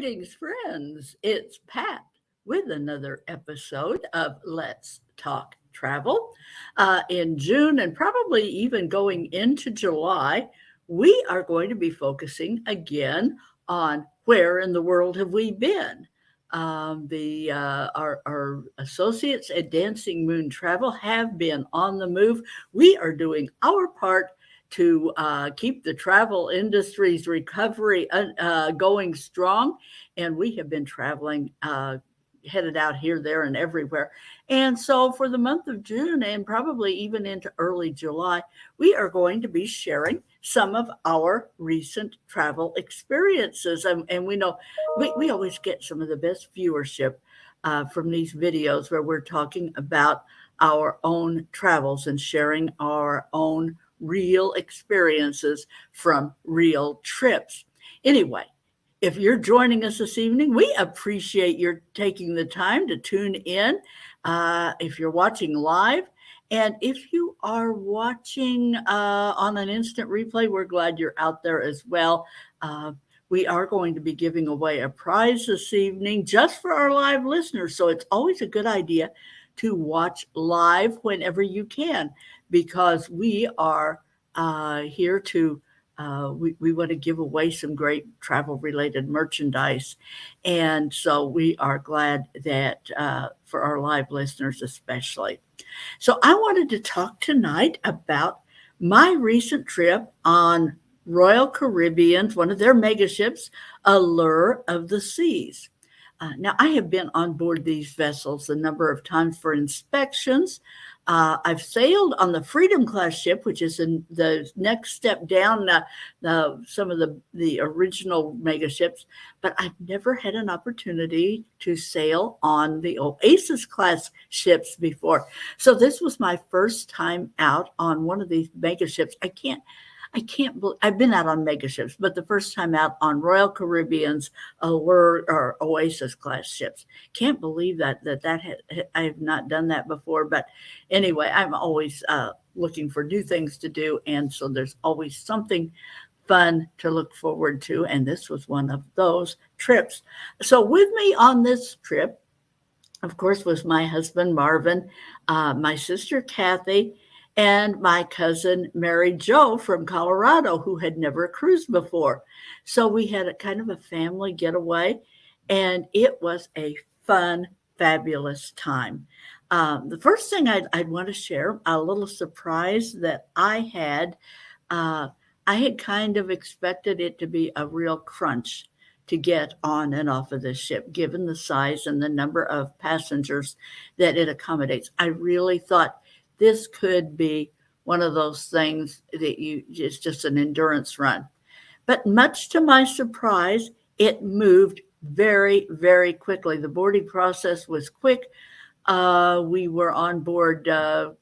Greetings, friends. It's Pat with another episode of Let's Talk Travel. In June and probably even going into July, we are going to be focusing again on where in the world have we been. Our associates at Dancing Moon Travel have been on the move. We are doing our part to keep the travel industry's recovery going strong. And we have been traveling, headed out here, there, and everywhere. And so for the month of June and probably even into early July, we are going to be sharing some of our recent travel experiences. And we know we always get some of the best viewership from these videos where we're talking about our own travels and sharing our own real experiences from real trips. Anyway, if you're joining us this evening, we appreciate your taking the time to tune in. If you're watching live, and if you are watching on an instant replay, we're glad you're out there as well. We are going to be giving away a prize this evening just for our live listeners. So it's always a good idea to watch live whenever you can, because we are here to, we want to give away some great travel related merchandise. And so we are glad that for our live listeners especially. So I wanted to talk tonight about my recent trip on Royal Caribbean's, one of their mega ships, Allure of the Seas. Now, I have been on board these vessels a number of times for inspections. I've sailed on the Freedom class ship, which is in the next step down some of the original mega ships, but I've never had an opportunity to sail on the Oasis class ships before. So this was my first time out on one of these mega ships. I can't believe I've been out on mega ships, but the first time out on Royal Caribbean's Allure or Oasis class ships. Can't believe that I have not done that before. But anyway, I'm always looking for new things to do, and so there's always something fun to look forward to. And this was one of those trips. So with me on this trip, of course, was my husband Marvin, my sister Kathy, and my cousin Mary Jo from Colorado, who had never cruised before. So we had a kind of a family getaway, and it was a fun, fabulous time. The first thing I'd want to share, a little surprise that I had. I had kind of expected it to be a real crunch to get on and off of the ship, given the size and the number of passengers that it accommodates. I really thought this could be one of those things that it's just an endurance run. But much to my surprise, it moved very, very quickly. The boarding process was quick. We were on board,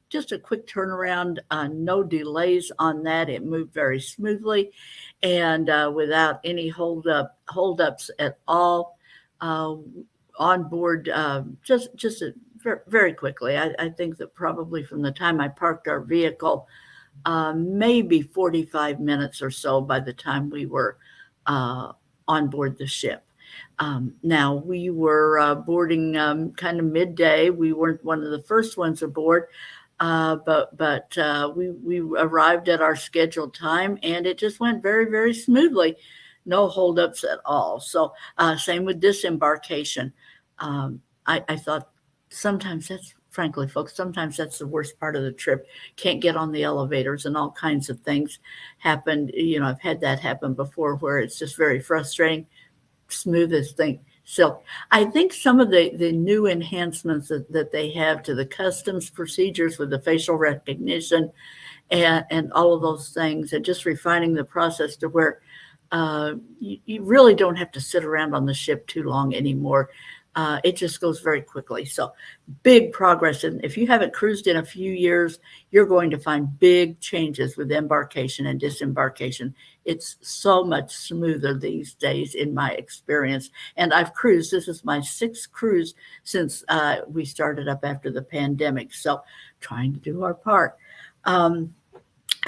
just a quick turnaround, no delays on that. It moved very smoothly and without any holdups at all. On board, just very quickly. I think that probably from the time I parked our vehicle, maybe 45 minutes or so by the time we were on board the ship. Now we were boarding kind of midday. We weren't one of the first ones aboard, but we arrived at our scheduled time, and it just went very, very smoothly. No holdups at all. So same with disembarkation. I thought sometimes frankly, folks, sometimes that's the worst part of the trip. Can't get on the elevators and all kinds of things happened. I've had that happen before where it's just very frustrating. Smoothest thing. So I think some of the new enhancements that they have to the customs procedures with the facial recognition and all of those things, and just refining the process to where you really don't have to sit around on the ship too long anymore. It just goes very quickly. So big progress. And if you haven't cruised in a few years, you're going to find big changes with embarkation and disembarkation. It's so much smoother these days in my experience. And I've cruised. This is my 6th cruise since we started up after the pandemic. So trying to do our part.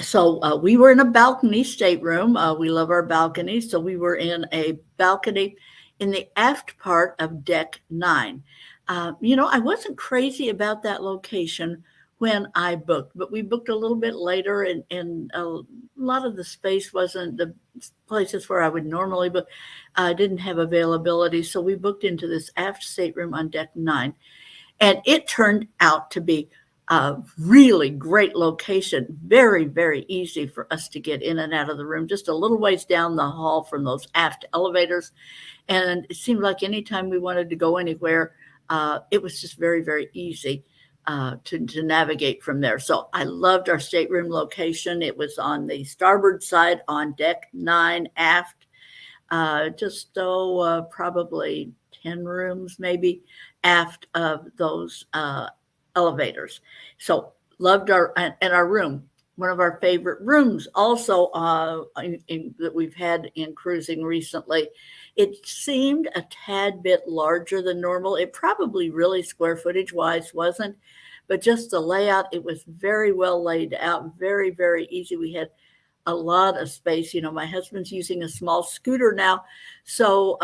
So we were in a balcony stateroom. We love our balconies. So we were in a balcony in the aft part of deck 9. I wasn't crazy about that location when I booked, but we booked a little bit later, and a lot of the space wasn't the places where I would normally book. Didn't have availability, so we booked into this aft stateroom on deck 9, and it turned out to be a really great location. Very, very easy for us to get in and out of the room, just a little ways down the hall from those aft elevators. And it seemed like anytime we wanted to go anywhere, it was just very, very easy to navigate from there. So I loved our stateroom location. It was on the starboard side on deck 9 aft, probably 10 rooms maybe aft of those elevators. So loved our room. One of our favorite rooms also that we've had in cruising recently. It seemed a tad bit larger than normal. It probably really square footage wise wasn't, but just the layout, it was very well laid out, very, very easy. We had a lot of space. My husband's using a small scooter now, so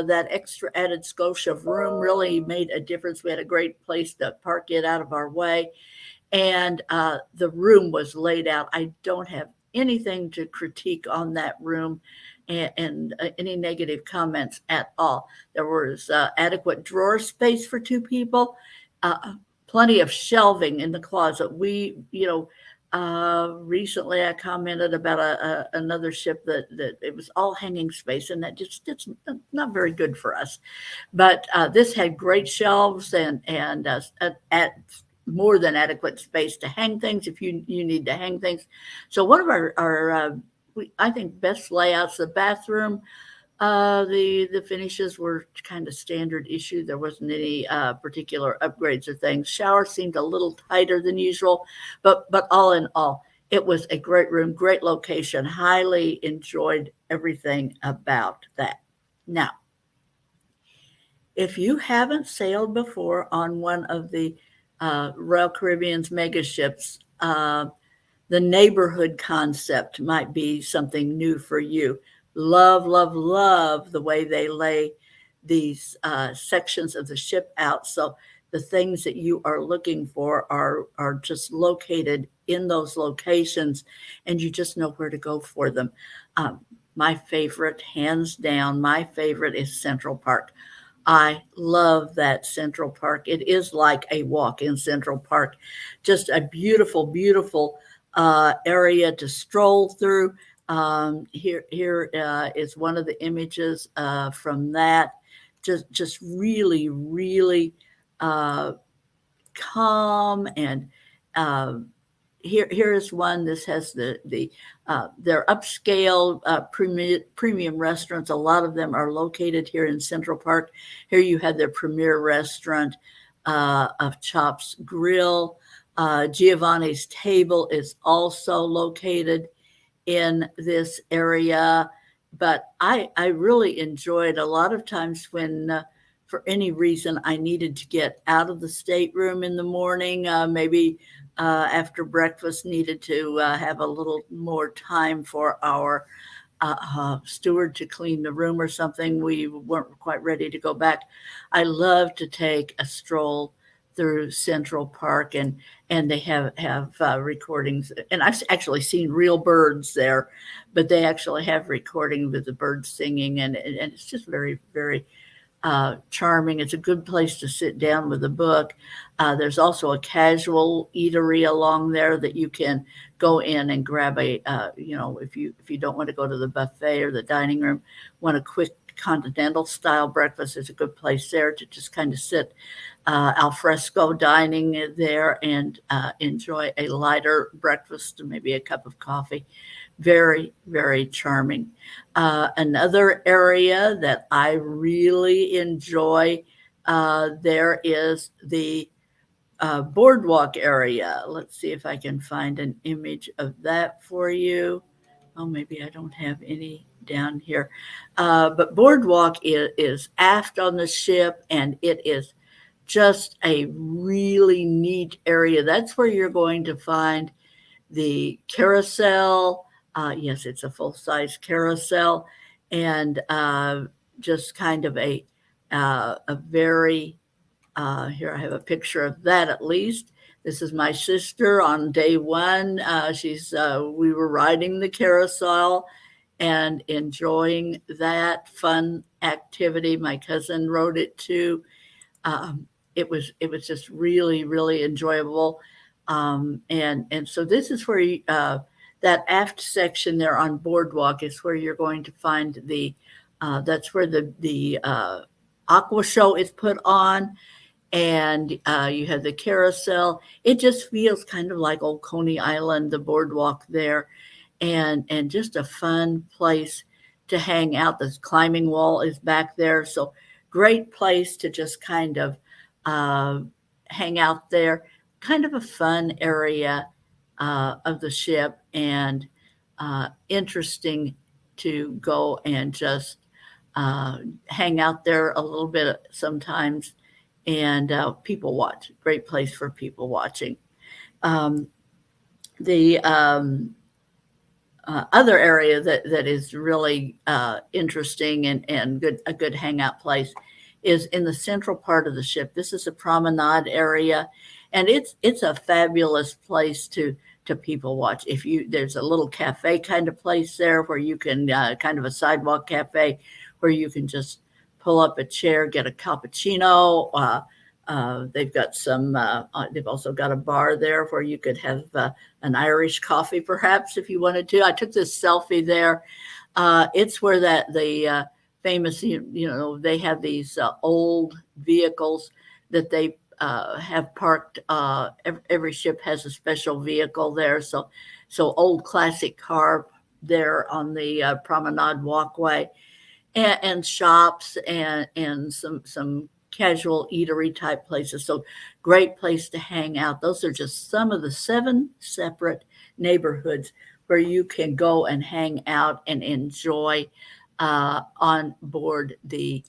that extra added scotia of room really made a difference. We had a great place to park it out of our way, and the room was laid out. I don't have anything to critique on that room, and any negative comments at all. There was adequate drawer space for 2 people, plenty of shelving in the closet. Recently I commented about another ship that it was all hanging space, and that just it's not very good for us. But this had great shelves and at more than adequate space to hang things if you need to hang things. So one of our I think best layouts, the bathroom. The finishes were kind of standard issue. There wasn't any particular upgrades or things. Shower seemed a little tighter than usual, but all in all, it was a great room, great location. Highly enjoyed everything about that. Now, if you haven't sailed before on one of the Royal Caribbean's mega ships, the neighborhood concept might be something new for you. Love, love, love the way they lay these sections of the ship out. So the things that you are looking for are just located in those locations, and you just know where to go for them. My favorite, hands down, my favorite is Central Park. I love that Central Park. It is like a walk in Central Park. Just a beautiful, beautiful area to stroll through. Here is one of the images from that. Just really, really calm, and here is one. This has their upscale premium restaurants. A lot of them are located here in Central Park. Here you have their premier restaurant of Chops Grill. Giovanni's Table is also located in this area, but I really enjoyed a lot of times when for any reason I needed to get out of the stateroom in the morning, maybe after breakfast, needed to have a little more time for our steward to clean the room or something. We weren't quite ready to go back. I love to take a stroll through Central Park, and they have recordings, and I've actually seen real birds there, but they actually have recordings with the birds singing, and it's just very, very charming. It's a good place to sit down with a book. There's also a casual eatery along there that you can go in and grab if you don't want to go to the buffet or the dining room, want a quick continental style breakfast, is a good place there to just kind of sit al fresco dining there and enjoy a lighter breakfast and maybe a cup of coffee. Very, very charming. Another area that I really enjoy there is the boardwalk area. Let's see if I can find an image of that for you. Oh, maybe I don't have any down here. But boardwalk is aft on the ship, and it is just a really neat area. That's where you're going to find the carousel. Yes, it's a full-size carousel, and just kind of a very here I have a picture of that at least. This is my sister on day one. We were riding the carousel and enjoying that fun activity. My cousin rode it too. It was just really really enjoyable. And so this is where that aft section there on boardwalk is where you're going to find that's where the aqua show is put on, and you have the carousel. It just feels kind of like old Coney Island, the boardwalk there, and just a fun place to hang out. The climbing wall is back there, so great place to just kind of uh, hang out there. Kind of a fun area of the ship, and interesting to go and just uh, hang out there a little bit sometimes, and people watch. Great place for people watching. Um, the other area that is really interesting and a good hangout place is in the central part of the ship. This is a promenade area, and it's a fabulous place to people watch. If you There's a little cafe kind of place there where you can kind of a sidewalk cafe where you can just pull up a chair, get a cappuccino. They've also got a bar there where you could have an Irish coffee, perhaps, if you wanted to. I took this selfie there. It's where the famous, they have these old vehicles that they have parked. Every ship has a special vehicle there. So old classic car there on the promenade walkway, and shops and some casual eatery type places. So great place to hang out. Those are just some of the 7 separate neighborhoods where you can go and hang out and enjoy on board the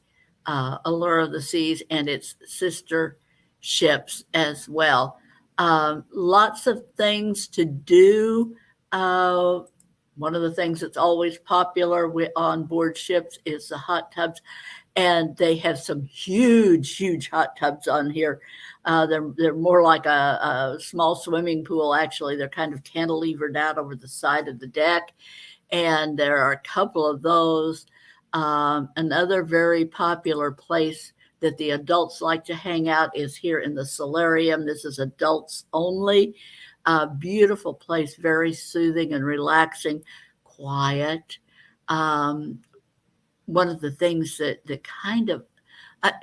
Allure of the Seas and its sister ships as well. Lots of things to do. One of the things that's always popular on board ships is the hot tubs, and they have some huge hot tubs on here. They're more like a small swimming pool. Actually, they're kind of cantilevered out over the side of the deck, and there are a couple of those. Another very popular place that the adults like to hang out is here in the solarium. This is adults only. Beautiful place, very soothing and relaxing, quiet. Um, One of the things that kind of,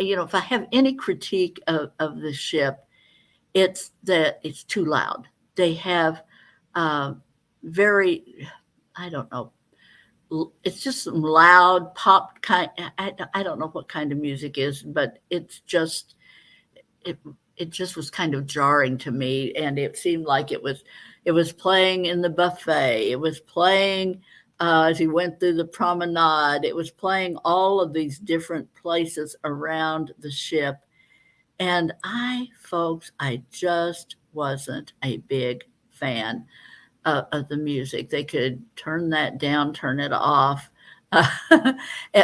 if I have any critique of the ship, it's that it's too loud. They have uh, very, I don't know, it's just some loud pop kind. I don't know what kind of music is, but it it just was kind of jarring to me, and it seemed like it was playing in the buffet. It was playing as you went through the promenade. It was playing all of these different places around the ship, and folks, I just wasn't a big fan of the music. They could turn that down, turn it off, uh,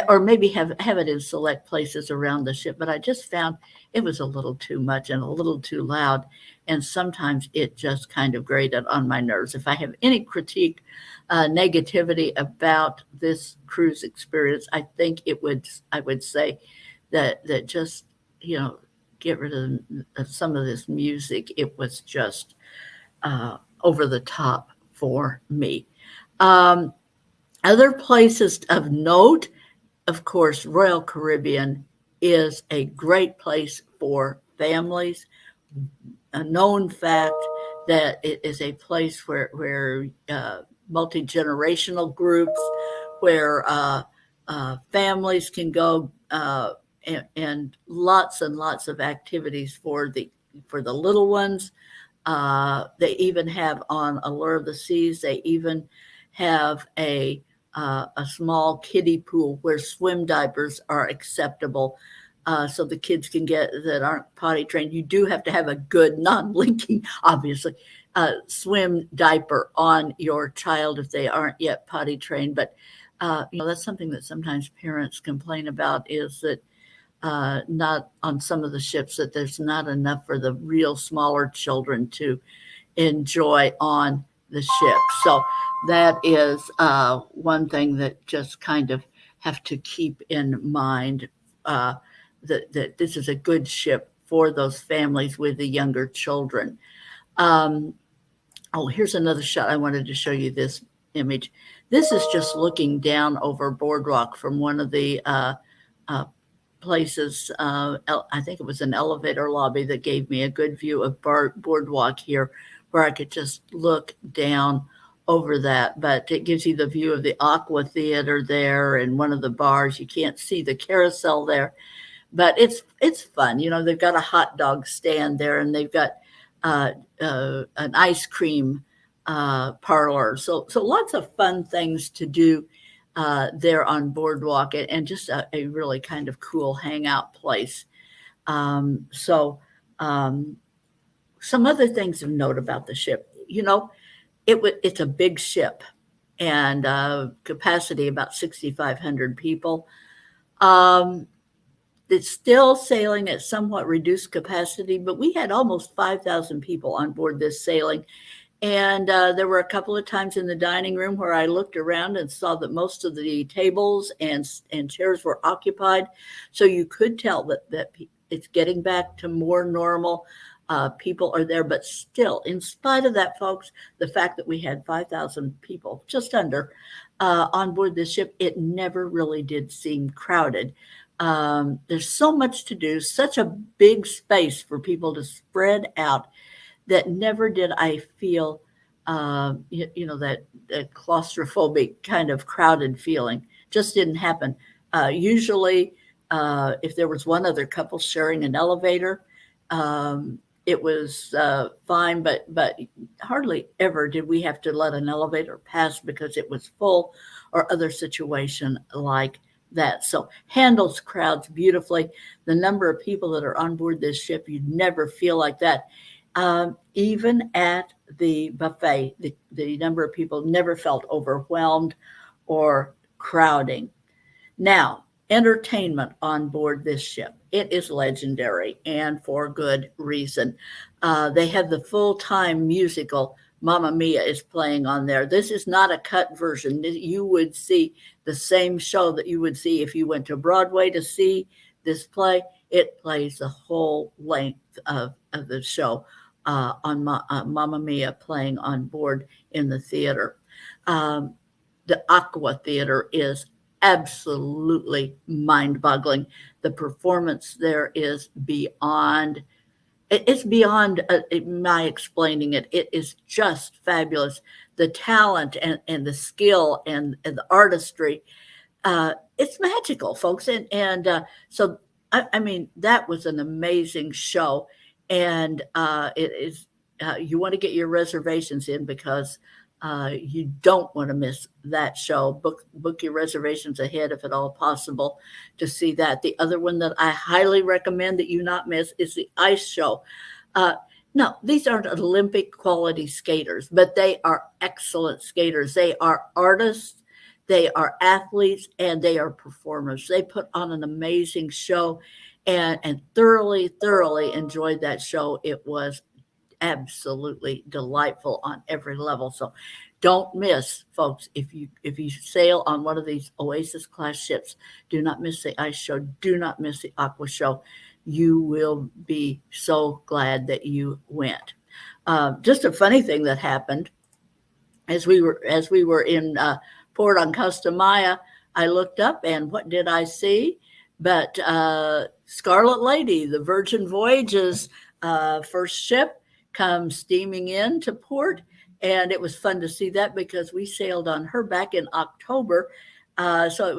or maybe have it in select places around the ship. But I just found it was a little too much and a little too loud, and sometimes it just kind of grated on my nerves. If I have any critique, negativity about this cruise experience, I would say that just get rid of some of this music. It was just over the top for me. Um, Other places of note, of course, Royal Caribbean is a great place for families. A known fact that it is a place where multi-generational groups, where families can go, and lots of activities for the little ones. They even have on Allure of the Seas, they even have a small kiddie pool where swim diapers are acceptable. So the kids can get that aren't potty trained. You do have to have a good non-leaking, obviously, swim diaper on your child if they aren't yet potty trained. But That's something that sometimes parents complain about is that not on some of the ships that there's not enough for the real smaller children to enjoy on the ship. So that is one thing that just kind of have to keep in mind uh, that this is a good ship for those families with the younger children. Um, oh, here's another shot. I wanted to show you this image. This is just looking down over boardwalk from one of the uh, places. I think it was an elevator lobby that gave me a good view of boardwalk here, where I could just look down over that. But it gives you the view of the Aqua Theater there and one of the bars. You can't see the carousel there, but it's fun. They've got a hot dog stand there, and they've got uh, an ice cream parlor. So lots of fun things to do there on Boardwalk, and just a really kind of cool hangout place. So um, some other things of note about the ship. It's a big ship, and capacity about 6,500 people. Um, it's still sailing at somewhat reduced capacity, but we had almost 5,000 people on board this sailing. And there were a couple of times in the dining room where I looked around and saw that most of the tables and chairs were occupied. So you could tell that it's getting back to more normal. People are there, but still, in spite of that, folks, the fact that we had 5,000 people, just under, on board this ship, it never really did seem crowded. There's so much to do, such a big space for people to spread out, that never did I feel, that claustrophobic kind of crowded feeling. Just didn't happen. Usually, if there was one other couple sharing an elevator, it was fine, but hardly ever did we have to let an elevator pass because it was full or other situation like that. So handles crowds beautifully. The number of people that are on board this ship, you never feel like that. Even at the buffet, the number of people never felt overwhelmed or crowding. Now, entertainment on board this ship. It is legendary, and for good reason. They have the full-time musical Mamma Mia is playing on there. This is not a cut version. You would see the same show that you would see if you went to Broadway to see this play. It plays the whole length of the show on Mamma Mia playing on board in the theater. Um, the Aqua Theater is absolutely mind-boggling. The performance there is beyond. It's beyond my explaining it. It is just fabulous. The talent and the skill and the artistry, it's magical, folks. So I mean, that was an amazing show, and it is. You want to get your reservations in because you don't want to miss that show. Book your reservations ahead if at all possible to see that. The other one that I highly recommend that you not miss is the ice show. Uh, no, these aren't Olympic quality skaters, but they are excellent skaters. They are artists, they are athletes, and they are performers. They put on an amazing show, and thoroughly enjoyed that show. It was absolutely delightful on every level. So don't miss, folks, if you sail on one of these Oasis class ships, do not miss the ice show. Do not miss the aqua show. You will be so glad that you went. Just a funny thing that happened as we were in port on Costa Maya, I looked up, and what did I see? But Scarlet Lady, the Virgin Voyages first ship, comes steaming into port, and it was fun to see that because we sailed on her back in October. So it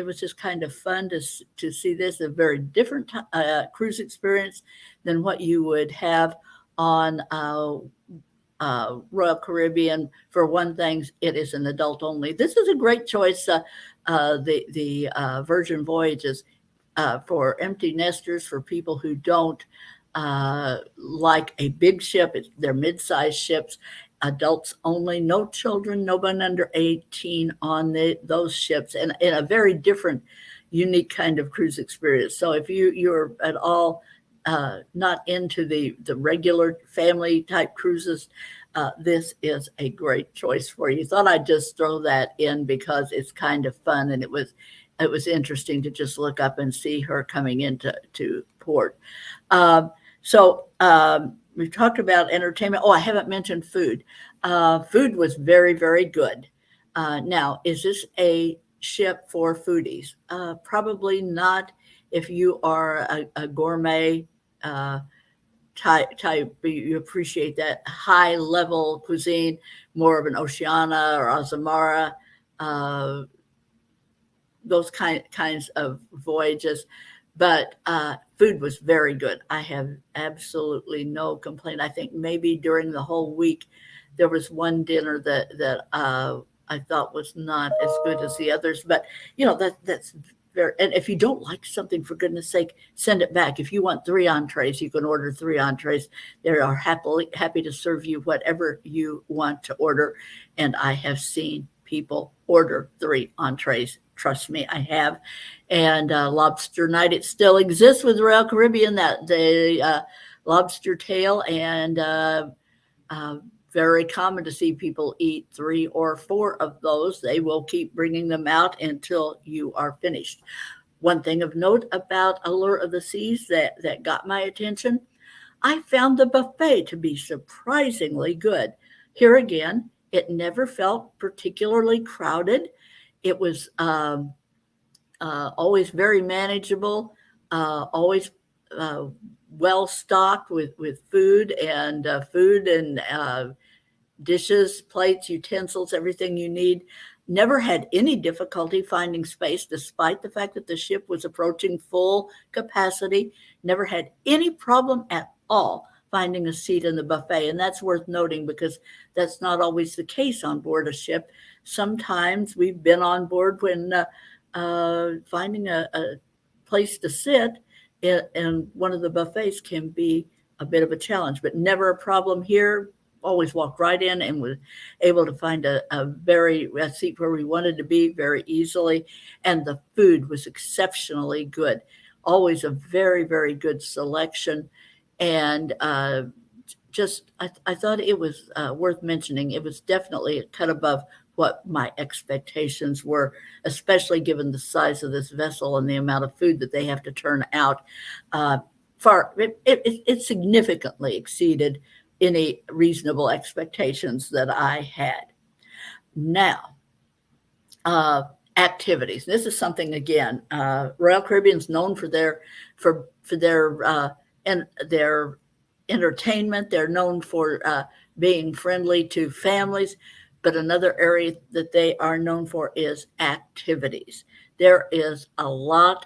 was just kind of fun to see this, a very different cruise experience than what you would have on Royal Caribbean. For one thing, it is an adult only. This is a great choice. The Virgin Voyages for empty nesters, for people who don't like a big ship. They're mid-sized ships. adults only, no children, no one under 18 on those ships, and in a very different, unique kind of cruise experience. So if you're at all not into the regular family type cruises, this is a great choice for you. Thought I'd just throw that in because it's kind of fun, and it was interesting to just look up and see her coming into port. We've talked about entertainment. Oh, I haven't mentioned food. Food was very, very good. Now, is this a ship for foodies? Probably not if you are a gourmet type. You appreciate that high level cuisine, more of an Oceana or Azamara, those kinds of voyages. But food was very good. I have absolutely no complaint. I think maybe during the whole week, there was one dinner that I thought was not as good as the others. But that's very. And if you don't like something, for goodness sake, send it back. If you want 3 entrees, you can order 3 entrees. They are happy to serve you whatever you want to order. And I have seen people order 3 entrees. Trust me, I have. And lobster night, it still exists with Royal Caribbean, that the lobster tail, and very common to see people eat 3 or 4 of those. They will keep bringing them out until you are finished. One thing of note about Allure of the Seas that got my attention, I found the buffet to be surprisingly good. Here again, it never felt particularly crowded. It was always very manageable, always well stocked with food and dishes, plates, utensils, everything you need. Never had any difficulty finding space, despite the fact that the ship was approaching full capacity. Never had any problem at all finding a seat in the buffet. And that's worth noting because that's not always the case on board a ship. Sometimes we've been on board when finding a place to sit in one of the buffets can be a bit of a challenge, but never a problem here. Always walked right in and was able to find a seat where we wanted to be very easily. And the food was exceptionally good. Always a very, very good selection. And I thought it was worth mentioning. It was definitely a cut above what my expectations were, especially given the size of this vessel and the amount of food that they have to turn out. It significantly exceeded any reasonable expectations that I had. Now, activities. This is something, again, Royal Caribbean's known for their entertainment. They're known for being friendly to families, but another area that they are known for is activities. There is a lot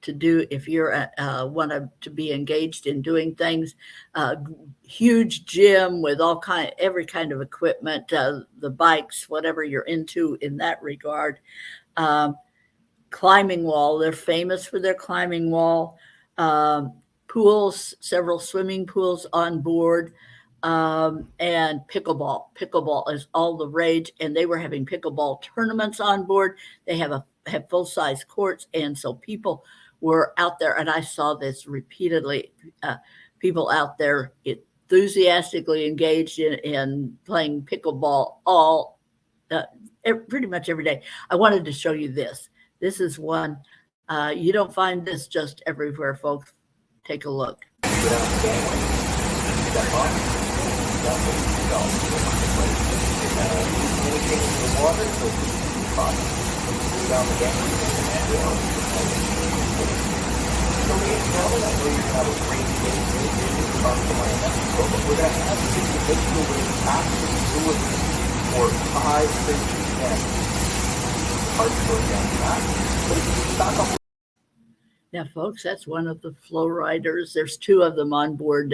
to do if you're want to be engaged in doing things. Huge gym with every kind of equipment, the bikes, whatever you're into in that regard. Climbing wall, they're famous for their climbing wall. Pools, several swimming pools on board, and pickleball. Pickleball is all the rage, and they were having pickleball tournaments on board. They have full-size courts, and so people were out there, and I saw this repeatedly. People out there enthusiastically engaged in playing pickleball pretty much every day. I wanted to show you this. This is one. You don't find this just everywhere, folks. Take a look. Now, folks, that's one of the flow riders. There's 2 of them on board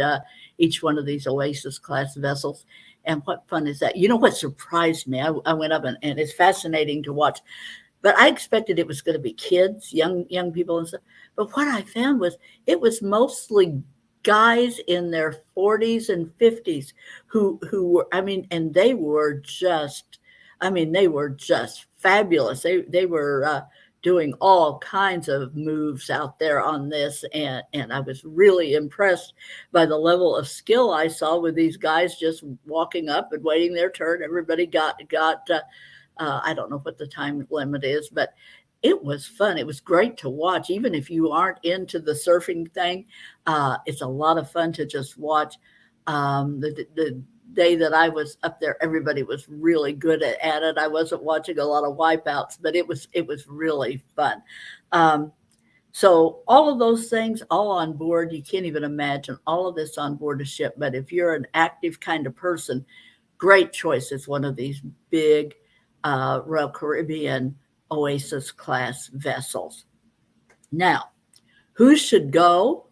each one of these Oasis class vessels. And what fun is that? You know what surprised me? I went up and it's fascinating to watch. But I expected it was going to be kids, young people and stuff. But what I found was it was mostly guys in their 40s and 50s who were, I mean, and they were just, I mean, they were just fabulous. They were doing all kinds of moves out there on this, and I was really impressed by the level of skill I saw with these guys just walking up and waiting their turn. Everybody got I don't know what the time limit is, but it was fun. It was great to watch, even if you aren't into the surfing thing. It's a lot of fun to just watch. The day that I was up there, everybody was really good at it. I wasn't watching a lot of wipeouts, but it was really fun. Um, so all of those things, all on board, you can't even imagine all of this on board a ship. But if you're an active kind of person, great choice is one of these big Royal Caribbean Oasis class vessels. Now, who should go?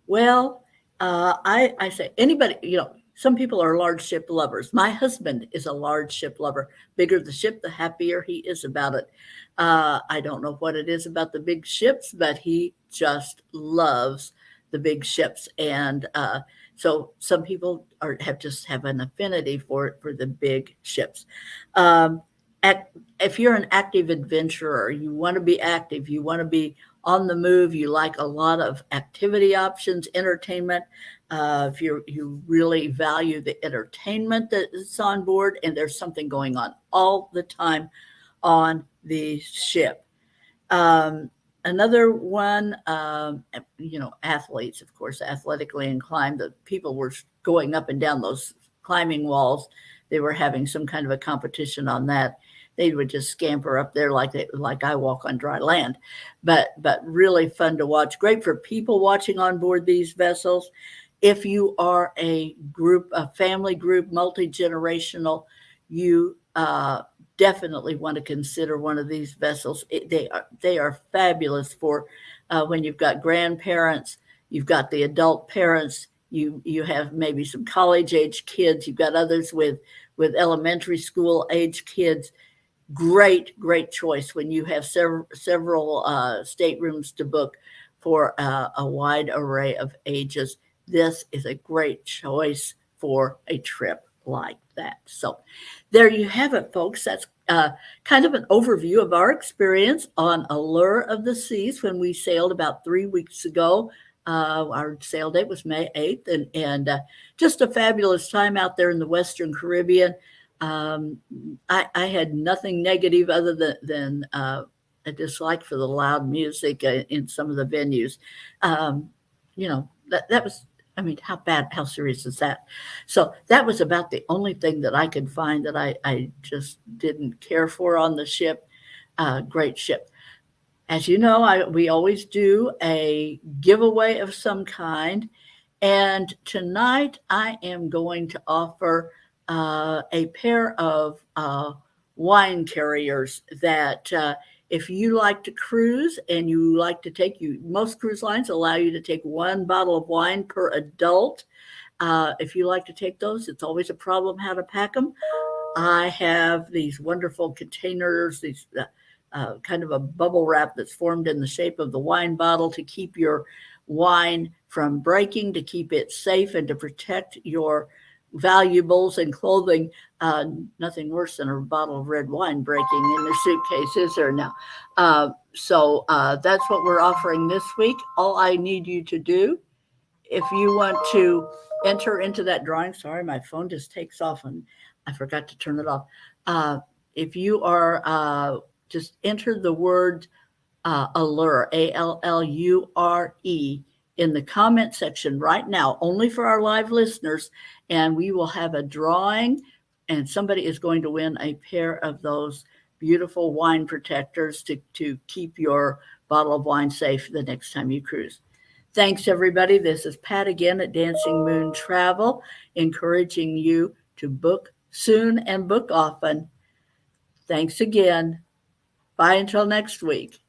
Well, I say anybody, some people are large ship lovers. My husband is a large ship lover. Bigger the ship, the happier he is about it. I don't know what it is about the big ships, but he just loves the big ships. And so some people have an affinity for the big ships. Um, if you're an active adventurer, you want to be active, you want to be on the move, you like a lot of activity options, entertainment. If you really value the entertainment that's on board, and there's something going on all the time on the ship. Another one, athletes, of course, athletically inclined. The people were going up and down those climbing walls. They were having some kind of a competition on that. They would just scamper up there like I walk on dry land, but really fun to watch. Great for people watching on board these vessels. If you are a family group, multi-generational, you definitely want to consider one of these vessels. They are fabulous for when you've got grandparents, you've got the adult parents, you have maybe some college age kids, you've got others with elementary school age kids. Great choice when you have several staterooms to book for a wide array of ages. This is a great choice for a trip like that. So there you have it, folks. That's kind of an overview of our experience on Allure of the Seas when we sailed about 3 weeks ago. Our sail date was May 8th, and just a fabulous time out there in the Western Caribbean. I had nothing negative other than a dislike for the loud music in some of the venues. Um, that was, I mean, how serious is that? So that was about the only thing that I could find that I just didn't care for on the ship. Great ship. As you know, we always do a giveaway of some kind. And tonight I am going to offer a pair of wine carriers that if you like to cruise and you like to most cruise lines allow you to take one bottle of wine per adult. If you like to take those, it's always a problem how to pack them. I have these wonderful containers, these kind of a bubble wrap that's formed in the shape of the wine bottle to keep your wine from breaking, to keep it safe, and to protect your valuables and clothing. Nothing worse than a bottle of red wine breaking in your suitcase, is there now? So that's what we're offering this week. All I need you to do, if you want to enter into that drawing, sorry, my phone just takes off and I forgot to turn it off. If you are just enter the word Allure, Allure, in the comment section right now, only for our live listeners, and we will have a drawing, and somebody is going to win a pair of those beautiful wine protectors to keep your bottle of wine safe the next time you cruise. Thanks, everybody. This is Pat again at Dancing Moon Travel, encouraging you to book soon and book often. Thanks again. Bye until next week.